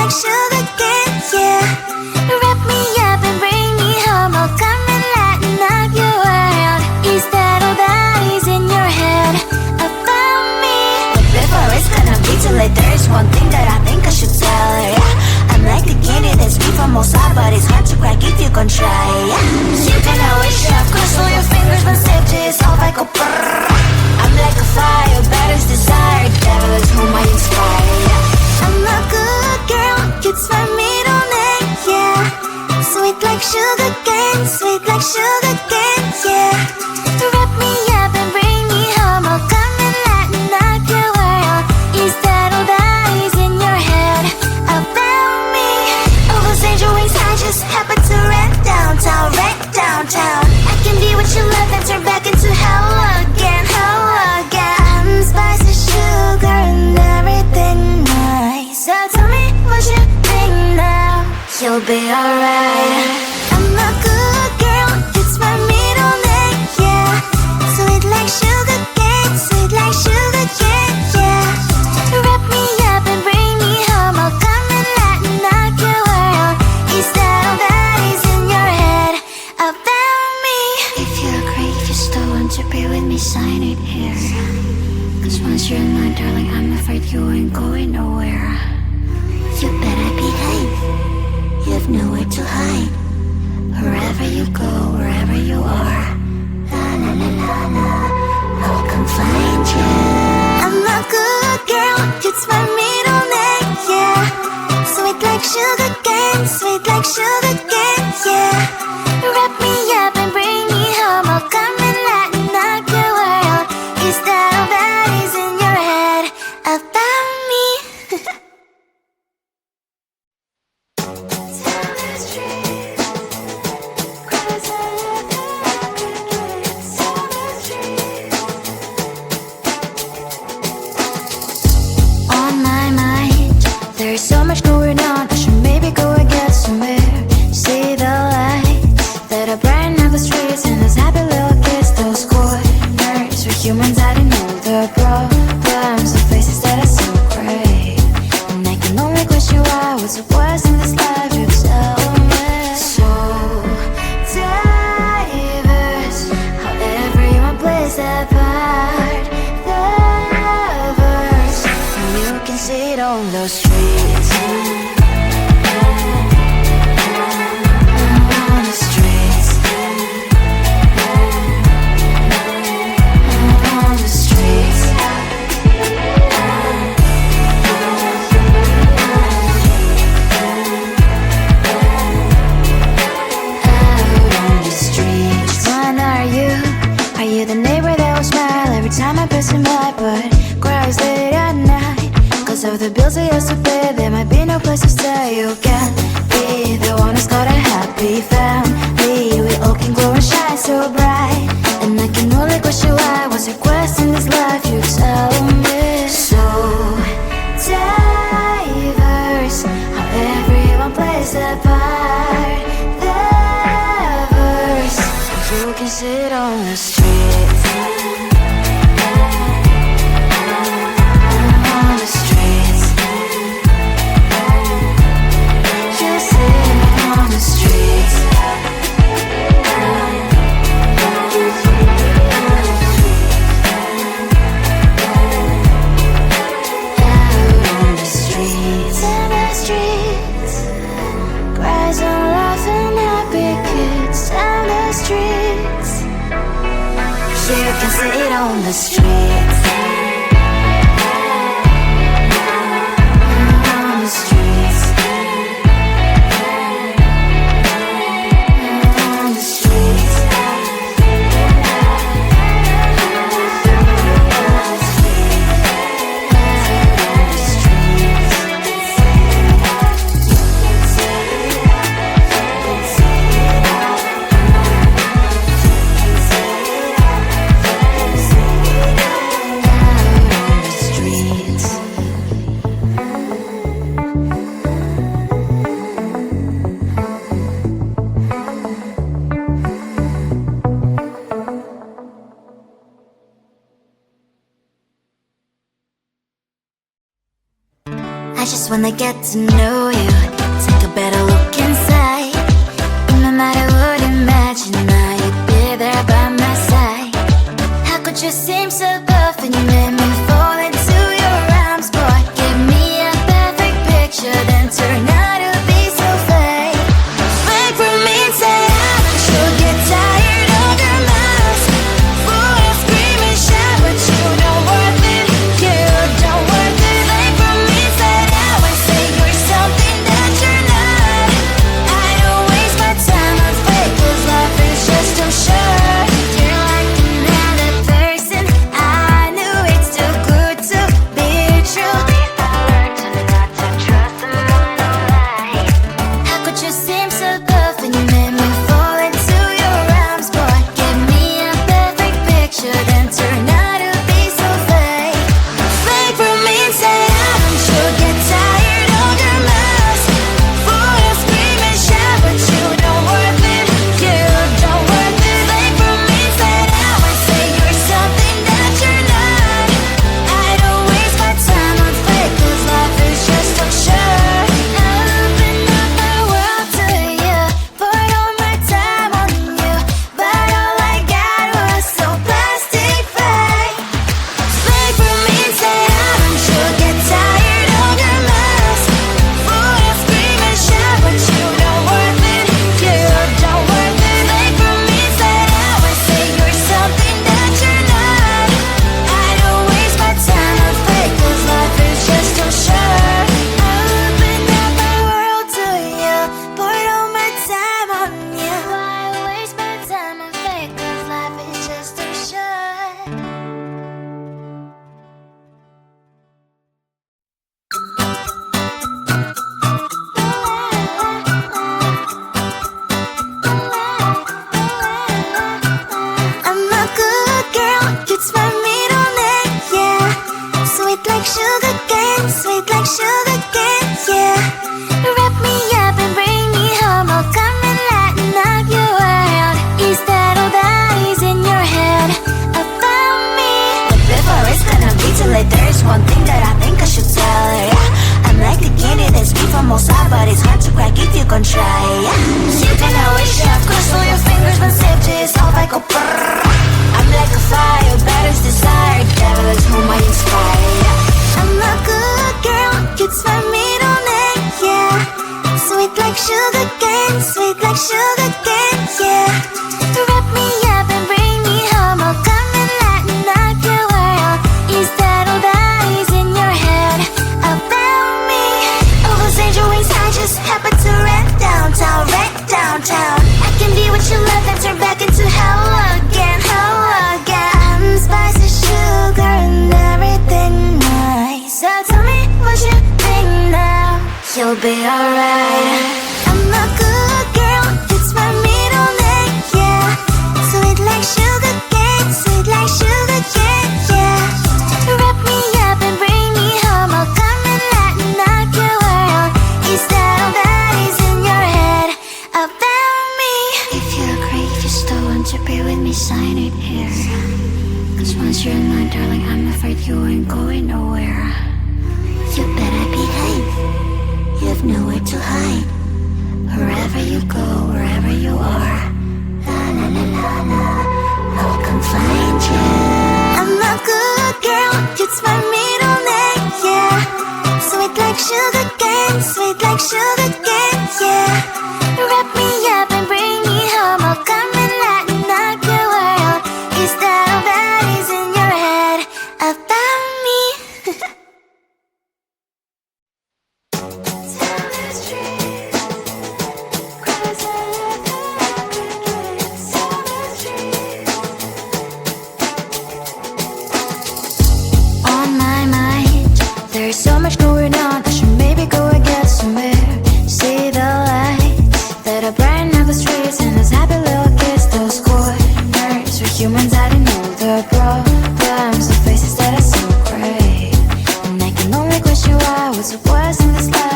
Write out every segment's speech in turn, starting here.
like sugar cane, yeah. Wrap me up and bring me home. I'll come and lighten up your world. Is that all that is in your head about me? But before it's gonna be too late, there is one thing that I think I should tell her, yeah. I'm like a candy that's sweet from outside, but it's hard to crack if you can try, yeah. You can always shove, cross all your fingers when safety is off, I go brrrr. I'm like a fire, batter's desire, devil is whom I inspire, yeah. I'm a good girl, it's my middle name, yeah. Sweet like sugar cane, sweet like sugar cane, yeah. Wrap me up and bring me home. I'll come and lighten up your world. Is that all that is in your head about me? All those angel wings I just happen to rent downtown, right downtown. I can be what you love and turn back into hell again, hell again. Spicy sugar and everything nice. So tell me what you think now. You'll be alright. I'm a good girl, it's my middle name, yeah. Sweet like sugar cane, sweet like sugar cane, yeah. Wrap me up and bring me home. I'll come and lighten up your world. Is that all that is in your head about me? If you agree, if you still want to be with me, sign it here. Cause once you're mine, darling, I'm afraid you ain't going nowhere. You better behave, you have nowhere to hide. Wherever you go, wherever you are, la la la la la, I'll come find you. I'm a good girl, it's my middle name, yeah. Sweet like sugar cane, sweet like sugar cane, yeah. Wrap me up and bring me home. I'll come and lighten up your world. Is that all that is in your head about me? On my mind, there's so much going on. I should maybe go and get somewhere. See the lights that are brighten up the streets, and those happy little kids, those corners where humans hiding all the problems, the faces that are so gray. And I can only question why. What's the worst in this life? You tell me. So diverse, how everyone plays their part. Lovers, and you can see it on those streets. On the streets. On the streets. Out on the streets. Which one are you? Are you the neighbor that will smile every time I pass him by, but cries late at night? Cause of the bills I used to pay, there might be no place to stay. You can be the one who's got a happy family. We all can glow and shine so bright. And I can only question why. What's your quest in this life? You tell me. So diverse, how everyone plays their part. Lovers, you can sit on the streets. On the streets. You sit on the streets. Out on the streets. In the streets. Cries and laughing happy kids. Down the streets. You can sit on the streets. On the streets. On the streets. I just wanna get to know you, take a better look inside. No matter what, imagine now you'd be there by my side. How could you seem so buff and you made me fall into your arms, boy? Give me a perfect picture, then turn out to be so fake. Fake for me, say you'll get tired of your mask. Boy, scream and shout, but you don't worth it. You don't worth it. Fake for me, say I say you're something that you're not. I don't waste my time on fake, 'cause life is just too short. You're like another person. I knew it's too good to be true. I learned to not to trust someone no lie. How could you seem so buff and you made me fall into your arms, boy? Give me a perfect picture, then turn out to be so fake. Fake for me, say you'll get tired of your mask. Boy, you scream and shout, but you don't worth it. You don't worth it. Fake for me, say you're something that you're not. I don't waste my time on fake, 'cause life is just too short. I open up my world to you, poured all my time on you, but all I got was so plastic fake. Fake for me, say you'll get tired of your mask. Boy, you scream and shout, but you don't worth it. You don't worth it. Fake for me, say you're something that you're not. I don't waste my time on fake, 'cause life is just too short. I opened up my world to you, poured all my time on you. Why waste my time on fake, 'cause life is just too short. I'm a good girl, it's my middle name, yeah. Sweet like sugar cane, sweet like sugar cane, yeah. Wrap me up and bring me home, I'll come and lighten up your world. Is that all that is in your head about me? But before it's gonna be too late, there's one thing that I think I should tell her, yeah. I'm like the candy that's sweet from outside, but it's hard to crack if you can try, yeah. You can always shove, cross all your fingers, but safety is all I go brrrr. I'm like a fire, batter's desire, devil is whom I inspire, yeah. I'm a good girl, it's my middle name, yeah. Sweet like sugar cane, sweet like sugar cane, yeah. Wrap me up and bring me home, I'll come and lighten up your world. Is that all that is in your head about me? All those angel wings I just happen to rent downtown, rent downtown. I can be what you love and turn back into hell again, hell again. I'm spicy sugar and everything nice. So tell me what you think now. You'll be alright. I'm a good girl, it's my middle name, yeah. Sweet like sugar cane, sweet like sugar cane, yeah. Wrap me up and bring me home, I'll come and lighten up your world. Is that all that is in your head about me? If you agree, if you still want to be with me, sign it here. 'Cause once you're in mine, darling, I'm afraid you ain't going nowhere. You better behave, you have nowhere to hide. Wherever you go, wherever you are, la la la la la, I'll come find you. I'm a good girl, it's my middle name, yeah. Sweet like sugar cane, sweet like sugar cane, yeah. Wrap me up and bring me home, I'll come and lighten up your world. Is that all that is in your head about me? On my mind, there's so much going on, I should maybe go and get some air. See the lights that are brighten up the streets, and those happy little kids, those corners where humans hiding all the problems, the faces that are so great. And I can only question why, what's the worst in this life?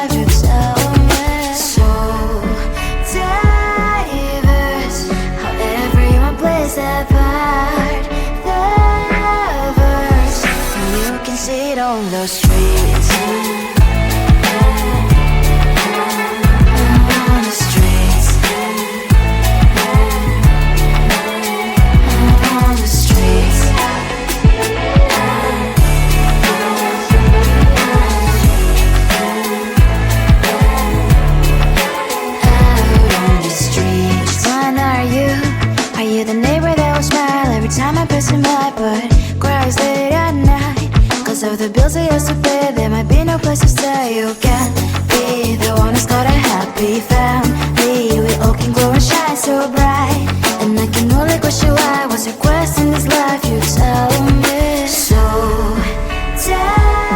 be found. Me, we all can glow and shine so bright. And I can only question why. What's your quest in this life? You tell me. So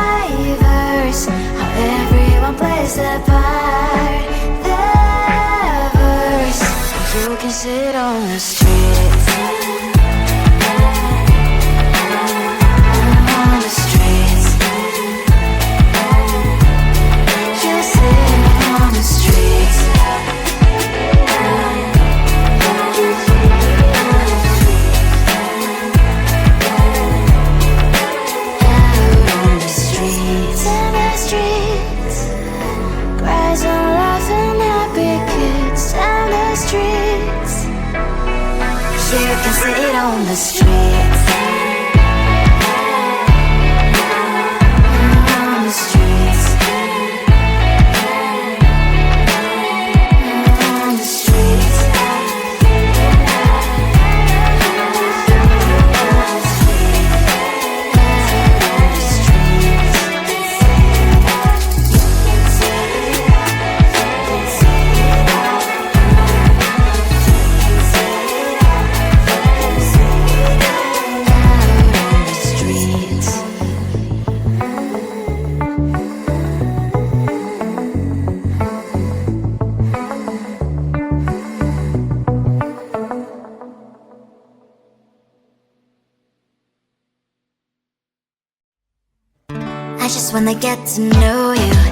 diverse, how everyone plays their part. Their verse, you can sit on the streets. On the streets. You sit on the streets. You can sit on the streets. On the streets. On the streets. I just wanna get to know you.